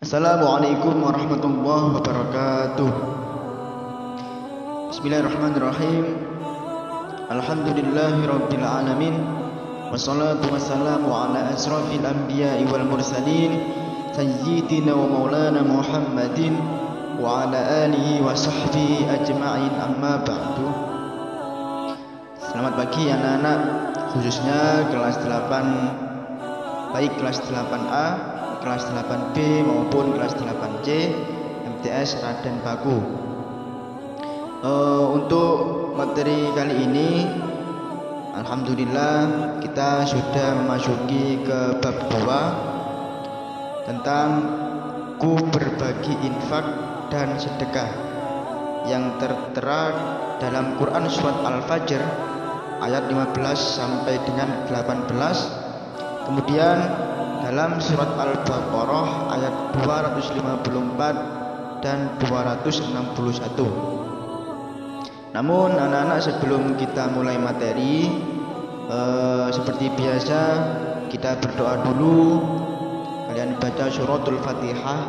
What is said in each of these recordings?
Assalamualaikum warahmatullahi wabarakatuh. Bismillahirrahmanirrahim. Alhamdulillahirabbil alamin. Wassalatu wassalamu ala asrafil anbiya'i wal mursalin sayyidina wa maulana Muhammadin wa ala alihi wa sahbihi ajma'in, amma ba'du. Selamat pagi anak-anak, khususnya kelas 8, baik kelas 8A, kelas 8B maupun kelas 8C MTS Raden Paku. Untuk materi kali ini, alhamdulillah kita sudah memasuki ke bab 2 tentang ku berbagi infak dan sedekah yang tertera dalam Quran surat Al-Fajr ayat 15 sampai dengan 18. Kemudian dalam surat Al-Baqarah ayat 254 dan 261. Namun anak-anak, sebelum kita mulai materi, seperti biasa kita berdoa dulu. Kalian baca suratul Fatihah.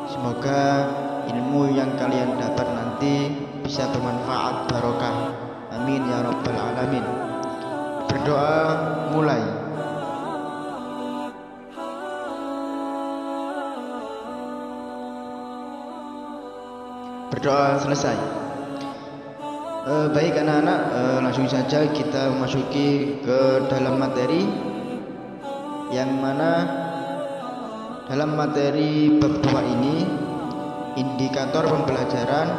Semoga ilmu yang kalian dapat nanti bisa bermanfaat, barokah. Amin ya rabbal alamin. Berdoa mulai. Berdoa selesai. Baik anak-anak, langsung saja kita memasuki ke dalam materi, yang mana dalam materi bab 2 ini indikator pembelajaran.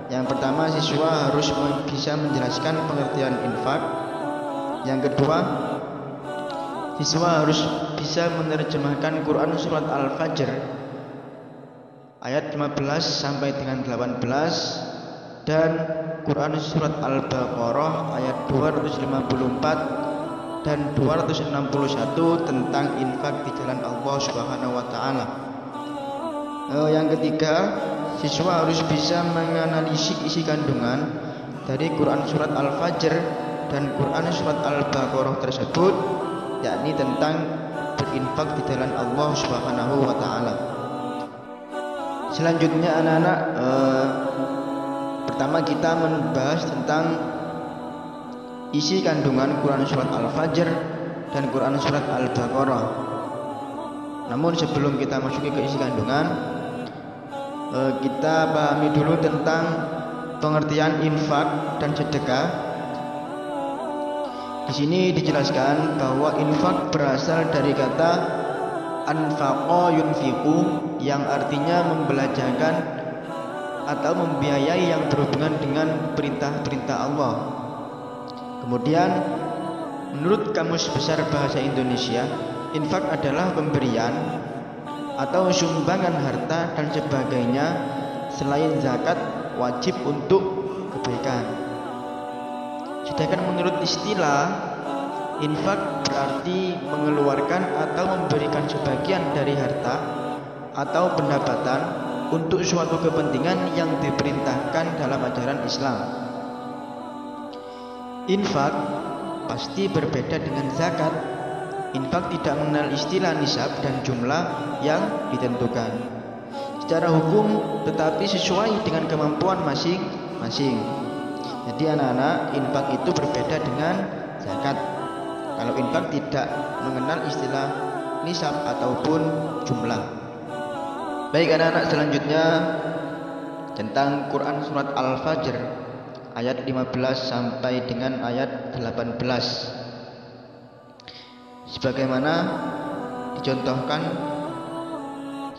Yang pertama, siswa harus bisa menjelaskan pengertian infak. Yang kedua, siswa harus bisa menerjemahkan Quran surat Al-Fajr ayat 15 sampai dengan 18 dan Quran surat Al-Baqarah ayat 254 dan 261 tentang infak di jalan Allah Subhanahu wa taala. Yang ketiga, siswa harus bisa menganalisis isi kandungan dari Quran surat Al-Fajr dan Quran surat Al-Baqarah tersebut, yakni tentang berinfak di jalan Allah Subhanahu wa taala. Selanjutnya anak-anak, pertama kita membahas tentang isi kandungan Quran surat Al-Fajr dan Quran surat Al-Baqarah. Namun sebelum kita masuk ke isi kandungan, kita pahami dulu tentang pengertian infak dan sedekah. Di sini dijelaskan bahwa infak berasal dari kata anfaqa yunfiqu, yang artinya membelanjakan atau membiayai yang berhubungan dengan perintah-perintah Allah. Kemudian menurut Kamus Besar Bahasa Indonesia, infak adalah pemberian atau sumbangan harta dan sebagainya selain zakat wajib untuk kebaikan. Sedangkan menurut istilah, infak berarti mengeluarkan atau memberikan sebagian dari harta atau pendapatan untuk suatu kepentingan yang diperintahkan dalam ajaran Islam. Infak pasti berbeda dengan zakat. Infak tidak mengenal istilah nisab dan jumlah yang ditentukan secara hukum, tetapi sesuai dengan kemampuan masing-masing. Jadi anak-anak, infak itu berbeda dengan zakat. Kalau infak tidak mengenal istilah nisab ataupun jumlah. Baik anak-anak, selanjutnya tentang Quran surat Al-Fajr ayat 15 sampai dengan ayat 18. Sebagaimana dicontohkan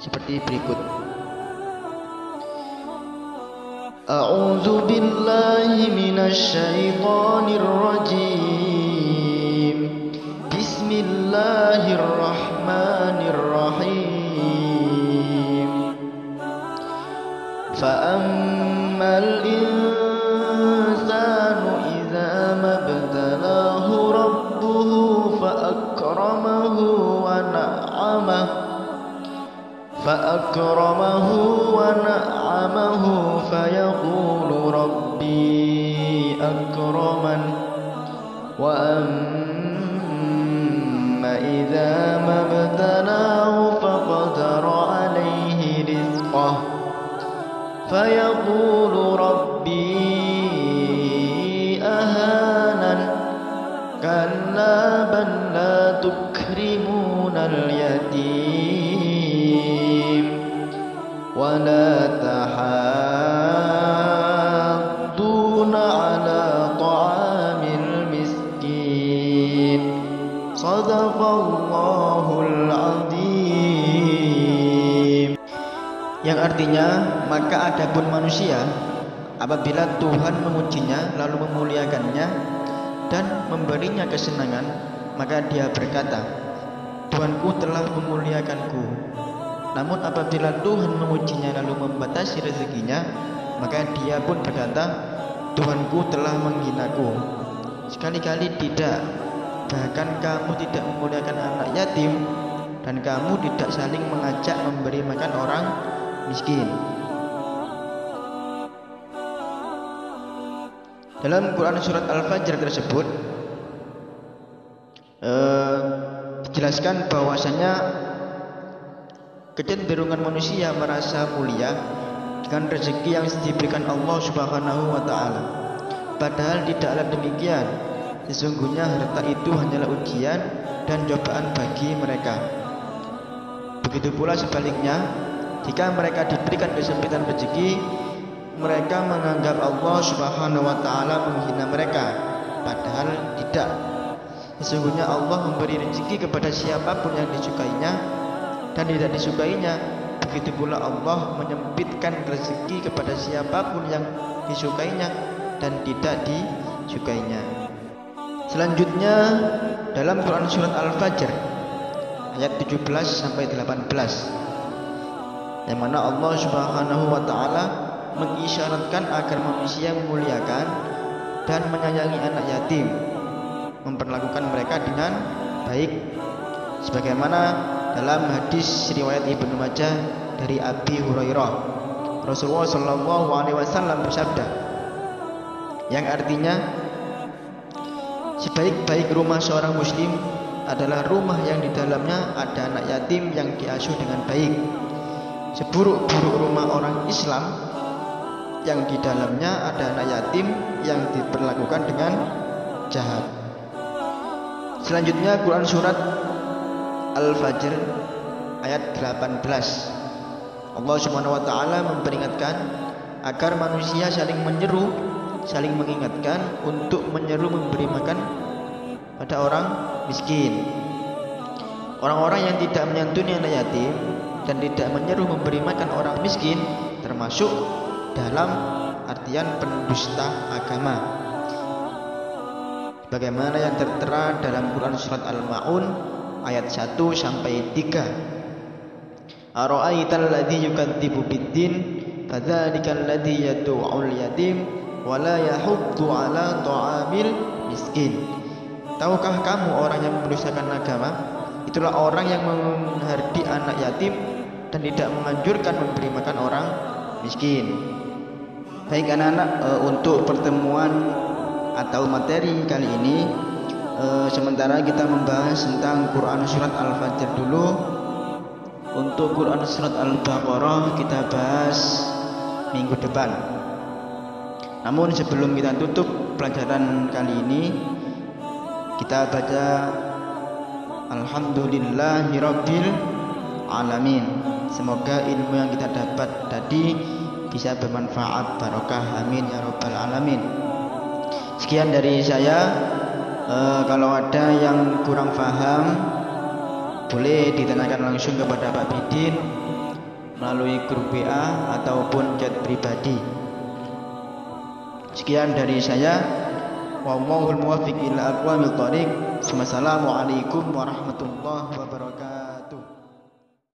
seperti berikut. A'udzu billahi minasy syaithanir rajim. Bismillahirrahmanirrahim. Fa'ammal insanu idza mabtalahu rabbuhu fa'akramahu wa na'amahu fayaqulu rabbi akraman wa amma idza mabtalahu faqadara alayhi حقه فيقول ربي أهانن كلا بل لا تكرمون اليتيم ولا تحاضون على طعام المسكين صدق الله العظيم. Yang artinya, maka adapun manusia apabila Tuhan memujinya lalu memuliakannya dan memberinya kesenangan, maka dia berkata, Tuhanku telah memuliakanku. Namun apabila Tuhan memujinya lalu membatasi rezekinya, maka dia pun berkata, Tuhanku telah menghinaku. Sekali-kali tidak. Bahkan kamu tidak memuliakan anak yatim, dan kamu tidak saling mengajak memberi makan orang miskin. Dalam Quran surat Al-Fajr tersebut dijelaskan bahwasanya kecenderungan manusia merasa mulia dengan rezeki yang diberikan Allah Subhanahu wa taala. Padahal tidaklah demikian. Sesungguhnya harta itu hanyalah ujian dan cobaan bagi mereka. Begitu pula sebaliknya, jika mereka diberikan kesempitan rezeki, mereka menganggap Allah Subhanahu wa taala menghina mereka, padahal tidak. Sesungguhnya Allah memberi rezeki kepada siapapun yang disukainya dan tidak disukainya. Begitu pula Allah menyempitkan rezeki kepada siapapun yang disukainya dan tidak disukainya. Selanjutnya dalam Quran surat Al-Fajr ayat 17 sampai 18, yang mana Allah Subhanahu wa taala mengisyaratkan agar manusia memuliakan dan menyayangi anak yatim, memperlakukan mereka dengan baik, sebagaimana dalam hadis riwayat Ibnu Majah dari Abi Hurairah, Rasulullah Shallallahu Alaihi Wasallam bersabda, yang artinya, sebaik-baik rumah seorang muslim adalah rumah yang di dalamnya ada anak yatim yang diasuh dengan baik. Seburuk-buruk rumah orang Islam yang di dalamnya ada anak yatim yang diperlakukan dengan jahat. Selanjutnya Quran surat Al-Fajr ayat 18. Allah Subhanahu wa taala memperingatkan agar manusia saling menyeru, saling mengingatkan untuk menyeru memberi makan pada orang miskin. Orang-orang yang tidak menyantuni anak yatim dan tidak menyeru memberi makan orang miskin termasuk dalam artian pendusta agama, bagaimana yang tertera dalam Quran surat Al-Maun ayat 1 sampai 3. Ara'aital ladzi yukadzibu biddin fadzalikal ladzi yad'ul yatim wa la yahuddu 'ala ta'amil miskin. Tahukah kamu orang yang mendustakan agama? Itulah orang yang menghardi anak yatim dan tidak menganjurkan memberi makan orang miskin. Baik anak-anak, untuk pertemuan atau materi kali ini sementara kita membahas tentang Quran surat Al-Fajr dulu. Untuk Quran surat Al-Baqarah kita bahas minggu depan. Namun sebelum kita tutup pelajaran kali ini, kita baca Alhamdulillahirabbil alamin. Semoga ilmu yang kita dapat tadi bisa bermanfaat, barokah, amin ya rabbal alamin. Sekian dari saya. Kalau ada yang kurang paham boleh ditanyakan langsung kepada Pak Bidin melalui grup WA ataupun chat pribadi. Sekian dari saya. Wallahul muwaffiq ila aqwamit thoriq. Wassalamualaikum warahmatullahi wabarakatuh.